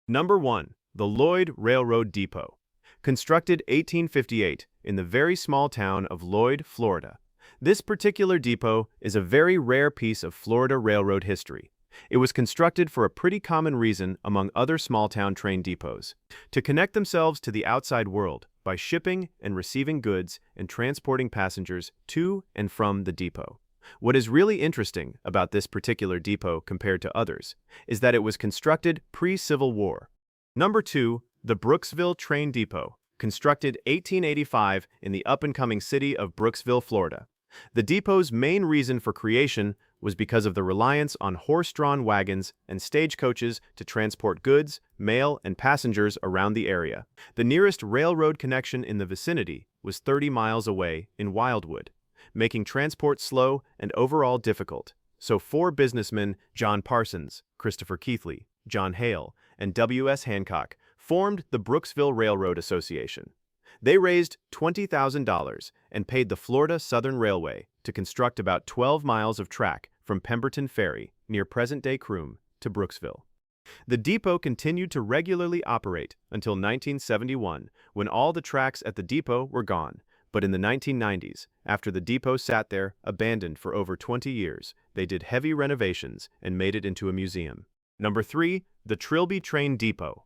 Number 1. The Lloyd Railroad Depot. Constructed 1858 in the very small town of Lloyd, Florida. This particular depot is a very rare piece of Florida railroad history. It was constructed for a pretty common reason among other small-town train depots: to connect themselves to the outside world by shipping and receiving goods and transporting passengers to and from the depot. What is really interesting about this particular depot compared to others is that it was constructed pre-Civil War. Number 2. The Brooksville Train Depot. Constructed 1885 in the up-and-coming city of Brooksville, Florida. The depot's main reason for creation was because of the reliance on horse-drawn wagons and stagecoaches to transport goods, mail, and passengers around the area. The nearest railroad connection in the vicinity was 30 miles away in Wildwood, making transport slow and overall difficult. So 4 businessmen, John Parsons, Christopher Keithley, John Hale, and W.S. Hancock, formed the Brooksville Railroad Association. They raised $20,000 and paid the Florida Southern Railway to construct about 12 miles of track from Pemberton Ferry, near present-day Croom, to Brooksville. The depot continued to regularly operate until 1971, when all the tracks at the depot were gone. But in the 1990s, after the depot sat there, abandoned for over 20 years, they did heavy renovations and made it into a museum. Number 3. The Trilby Train Depot.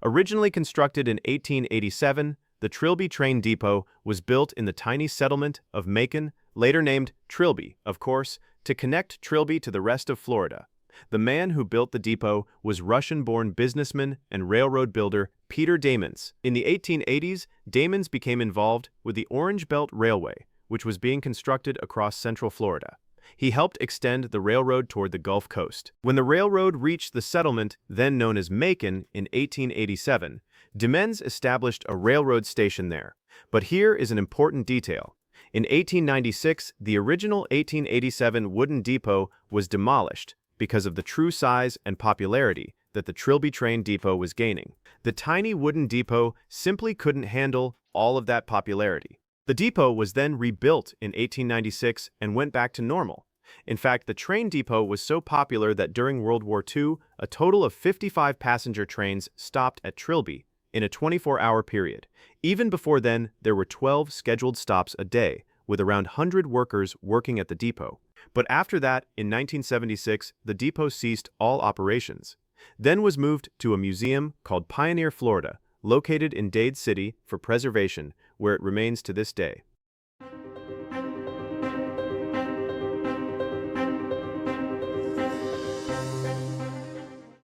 Originally constructed in 1887, the Trilby Train Depot was built in the tiny settlement of Macon, later named Trilby, of course, to connect Trilby to the rest of Florida. The man who built the depot was Russian-born businessman and railroad builder Peter Damans. In the 1880s, Damans became involved with the Orange Belt Railway, which was being constructed across central Florida. He helped extend the railroad toward the Gulf Coast. When the railroad reached the settlement, then known as Macon, in 1887, Damans established a railroad station there. But here is an important detail. In 1896, the original 1887 wooden depot was demolished because of the true size and popularity that the Trilby Train Depot was gaining. The tiny wooden depot simply couldn't handle all of that popularity. The depot was then rebuilt in 1896 and went back to normal. In fact, the train depot was so popular that during World War II, a total of 55 passenger trains stopped at Trilby in a 24-hour period. Even before then, there were 12 scheduled stops a day, with around 100 workers working at the depot. But after that, in 1976, the depot ceased all operations. Then was moved to a museum called Pioneer Florida, located in Dade City, for preservation, where it remains to this day.